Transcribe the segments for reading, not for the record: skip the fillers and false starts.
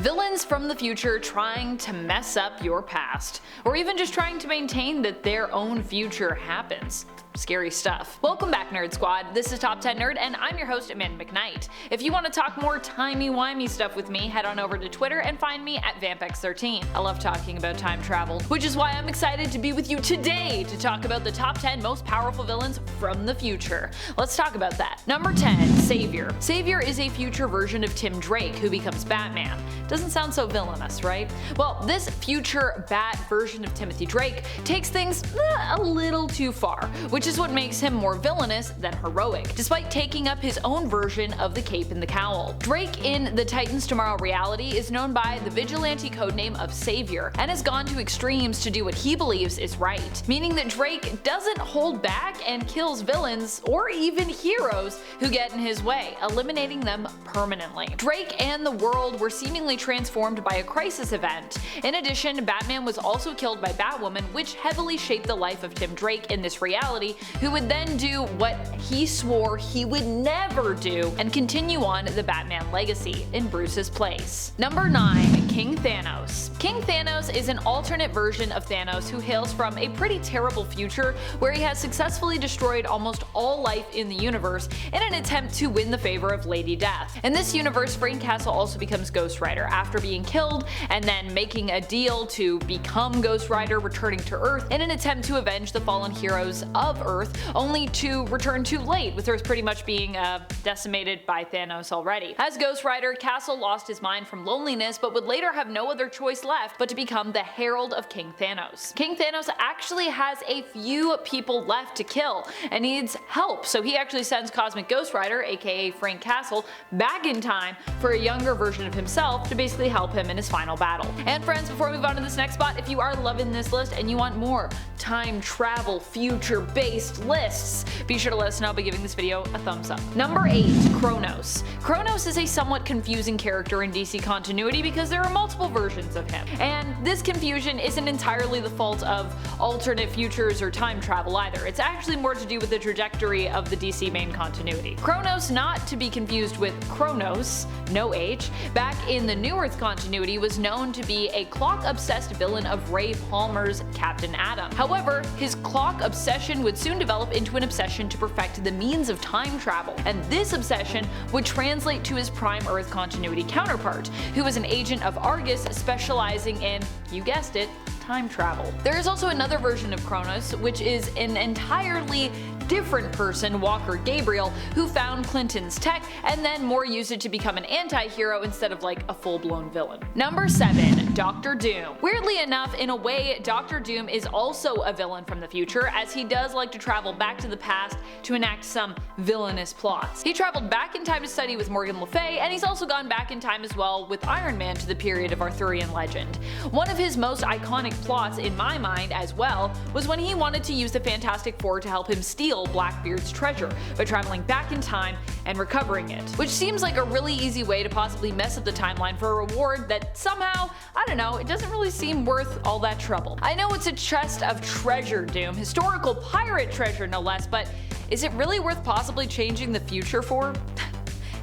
Villains from the future trying to mess up your past, or even just trying to maintain that their own future happens. Scary stuff. Welcome back, Nerd Squad. This is Top 10 Nerd, and I'm your host, Amanda McKnight. If you want to talk more timey-wimey stuff with me, head on over to Twitter and find me at VampX13. I love talking about time travel, which is why I'm excited to be with you today to talk about the top 10 most powerful villains from the future. Let's talk about that. Number 10, Savior. Savior is a future version of Tim Drake who becomes Batman. Doesn't sound so villainous, right? Well, this future Bat version of Timothy Drake takes things a little too far, which is what makes him more villainous than heroic, despite taking up his own version of the cape and the cowl. Drake in the Titans Tomorrow reality is known by the vigilante codename of Savior, and has gone to extremes to do what he believes is right, meaning that Drake doesn't hold back and kills villains or even heroes who get in his way, eliminating them permanently. Drake and the world were seemingly transformed by a crisis event. In addition, Batman was also killed by Batwoman, which heavily shaped the life of Tim Drake in this reality, who would then do what he swore he would never do and continue on the Batman legacy in Bruce's place. Number 9, King Thanos. King Thanos is an alternate version of Thanos who hails from a pretty terrible future where he has successfully destroyed almost all life in the universe in an attempt to win the favor of Lady Death. In this universe, Frank Castle also becomes Ghost Rider after being killed and then making a deal to become Ghost Rider, returning to Earth in an attempt to avenge the fallen heroes of Earth, only to return too late, with Earth pretty much being decimated by Thanos already. As Ghost Rider, Castle lost his mind from loneliness, but would later have no other choice left but to become the Herald of King Thanos. King Thanos actually has a few people left to kill and needs help, so he actually sends Cosmic Ghost Rider, aka Frank Castle, back in time for a younger version of himself to basically help him in his final battle. And friends, before we move on to this next spot, if you are loving this list and you want more time travel future-based lists, be sure to let us know by giving this video a thumbs up. Number 8, Chronos. Chronos is a somewhat confusing character in DC continuity because there are multiple versions of him, and this confusion isn't entirely the fault of alternate futures or time travel either. It's actually more to do with the trajectory of the DC main continuity. Chronos, not to be confused with Chronos, no H, back in the New Earth continuity was known to be a clock-obsessed villain of Ray Palmer's Captain Atom. However, his clock obsession would soon develop into an obsession to perfect the means of time travel, and this obsession would translate to his Prime Earth continuity counterpart, who was an agent of Argus specializing in, you guessed it, time travel. There is also another version of Chronos, which is an entirely different person, Walker Gabriel, who found Clinton's tech and then more used it to become an anti-hero instead of like a full-blown villain. Number 7, Doctor Doom. Weirdly enough, in a way, Doctor Doom is also a villain from the future, as he does like to travel back to the past to enact some villainous plots. He traveled back in time to study with Morgan Le Fay, and he's also gone back in time as well with Iron Man to the period of Arthurian legend. One of his most iconic plots in my mind as well was when he wanted to use the Fantastic Four to help him steal Blackbeard's treasure by traveling back in time and recovering it, which seems like a really easy way to possibly mess up the timeline for a reward that somehow, I don't know, it doesn't really seem worth all that trouble. I know it's a chest of treasure, Doom, historical pirate treasure no less, but is it really worth possibly changing the future for?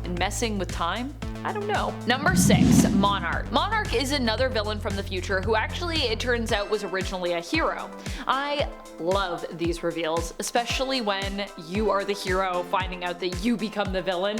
And messing with time? I don't know. Number 6, Monarch. Monarch is another villain from the future who actually, it turns out, was originally a hero. I love these reveals, especially when you are the hero finding out that you become the villain.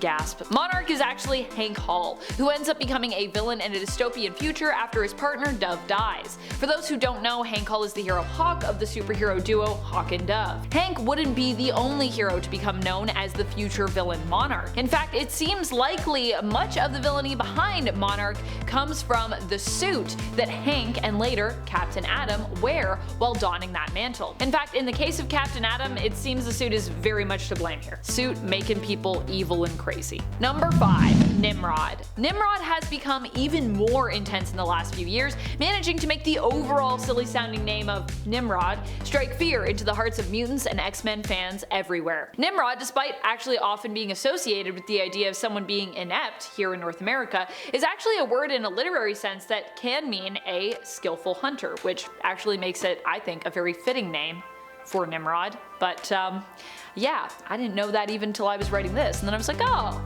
Gasp. Monarch is actually Hank Hall, who ends up becoming a villain in a dystopian future after his partner Dove dies. For those who don't know, Hank Hall is the hero Hawk of the superhero duo Hawk and Dove. Hank wouldn't be the only hero to become known as the future villain Monarch. In fact, it seems likely much of the villainy behind Monarch comes from the suit that Hank and later Captain Atom wear while donning that mantle. In fact, in the case of Captain Atom, it seems the suit is very much to blame here. Suit making people evil and crazy. Number 5, Nimrod. Nimrod has become even more intense in the last few years, managing to make the overall silly sounding name of Nimrod strike fear into the hearts of mutants and X-Men fans everywhere. Nimrod, despite actually often being associated with the idea of someone being inept here in North America, is actually a word in a literary sense that can mean a skillful hunter, which actually makes it, I think, a very fitting name for Nimrod. But yeah, I didn't know that even until I was writing this, and then I was like, oh,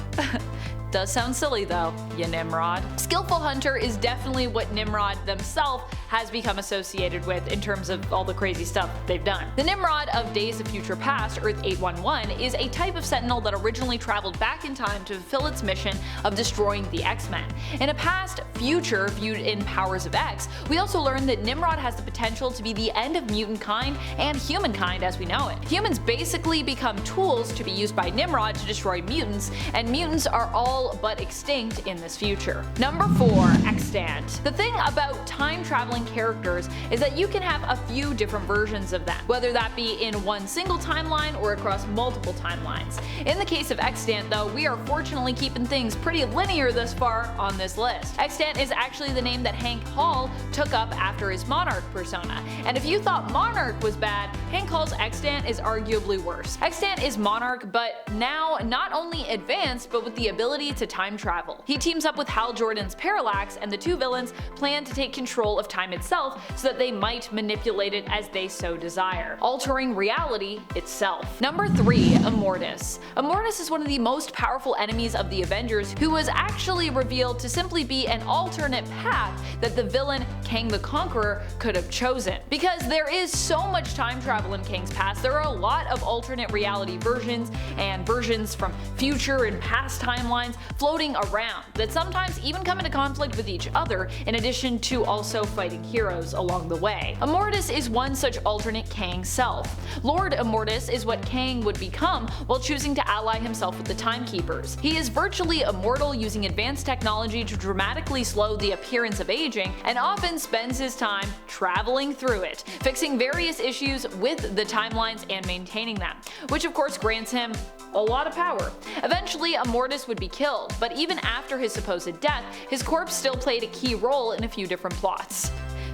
Does sound silly though, ya Nimrod. Skillful hunter is definitely what Nimrod themselves has become associated with in terms of all the crazy stuff they've done. The Nimrod of Days of Future Past, Earth 811, is a type of sentinel that originally traveled back in time to fulfill its mission of destroying the X-Men. In a past future viewed in Powers of X, we also learned that Nimrod has the potential to be the end of mutant kind and humankind as we know it. Humans basically become tools to be used by Nimrod to destroy mutants, and mutants are all but extinct in this future. Number 4. Extant. The thing about time-traveling characters is that you can have a few different versions of them, whether that be in one single timeline or across multiple timelines. In the case of Extant though, we are fortunately keeping things pretty linear thus far on this list. Extant is actually the name that Hank Hall took up after his Monarch persona, and if you thought Monarch was bad, Hank Hall's Extant is arguably worse. Extant is Monarch, but now not only advanced, but with the ability to time travel. He teams up with Hal Jordan's Parallax, and the two villains plan to take control of time itself so that they might manipulate it as they so desire, altering reality itself. Number 3. Immortus. Immortus is one of the most powerful enemies of the Avengers, who was actually revealed to simply be an alternate path that the villain Kang the Conqueror could have chosen. Because there is so much time travel in Kang's past, there are a lot of alternate reality versions and versions from future and past timelines floating around that sometimes even come into conflict with each other, in addition to also fighting heroes along the way. Immortus is one such alternate Kang self. Lord Immortus is what Kang would become while choosing to ally himself with the Timekeepers. He is virtually immortal, using advanced technology to dramatically slow the appearance of aging, and often spends his time traveling through it, fixing various issues with the timelines and maintaining them, which of course grants him a lot of power. Eventually, Immortus would be killed, but even after his supposed death, his corpse still played a key role in a few different plots.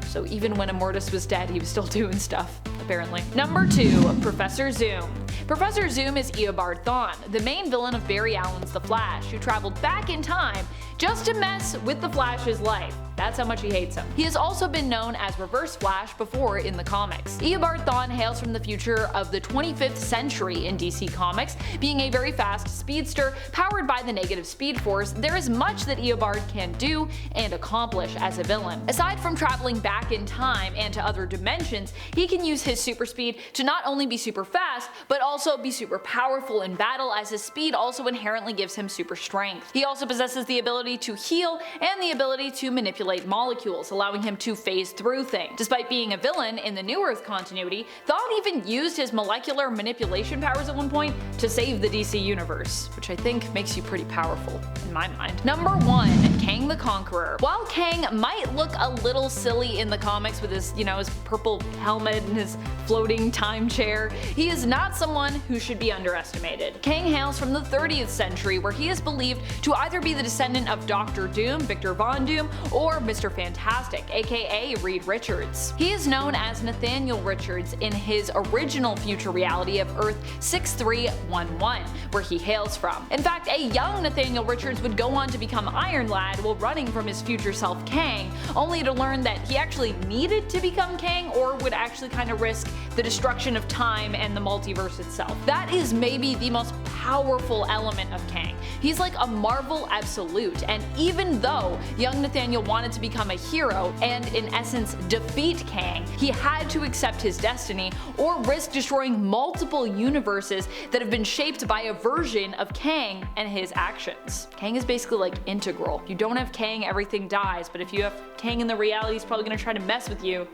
So even when Immortus was dead, he was still doing stuff, apparently. Number 2. Professor Zoom. Professor Zoom is Eobard Thawne, the main villain of Barry Allen's The Flash, who traveled back in time just to mess with the Flash's life. That's how much he hates him. He has also been known as Reverse Flash before in the comics. Eobard Thawne hails from the future of the 25th century in DC Comics. Being a very fast speedster powered by the negative speed force, there is much that Eobard can do and accomplish as a villain. Aside from traveling back in time and to other dimensions, he can use his super speed to not only be super fast, but also be super powerful in battle, as his speed also inherently gives him super strength. He also possesses the ability to heal and the ability to manipulate molecules, allowing him to phase through things. Despite being a villain in the New Earth continuity, Thawne even used his molecular manipulation powers at one point to save the DC universe, which I think makes you pretty powerful in my mind. Number 1. Kang the Conqueror. While Kang might look a little silly in the comics with his, his purple helmet and his floating time chair, he is not someone who should be underestimated. Kang hails from the 30th century, where he is believed to either be the descendant of Dr. Doom, Victor Von Doom, or Mr. Fantastic, aka Reed Richards. He is known as Nathaniel Richards in his original future reality of Earth 6311, where he hails from. In fact, a young Nathaniel Richards would go on to become Iron Lad while running from his future self Kang, only to learn that he actually needed to become Kang, or would actually kind of risk the destruction of time and the multiverse itself. That is maybe the most powerful element of Kang. He's like a Marvel absolute, and even though young Nathaniel wanted to become a hero and in essence defeat Kang, he had to accept his destiny or risk destroying multiple universes that have been shaped by a version of Kang and his actions. Kang is basically like integral. If you don't have Kang, everything dies, but if you have Kang in the reality, he's probably gonna try to mess with you.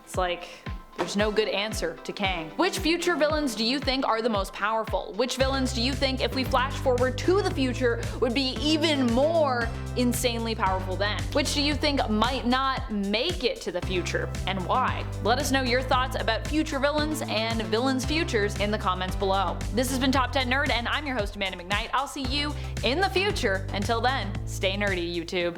It's like, there's no good answer to Kang. Which future villains do you think are the most powerful? Which villains do you think, if we flash forward to the future, would be even more insanely powerful then? Which do you think might not make it to the future, and why? Let us know your thoughts about future villains and villains' futures in the comments below. This has been Top 10 Nerd, and I'm your host Amanda McKnight. I'll see you in the future. Until then, stay nerdy, YouTube.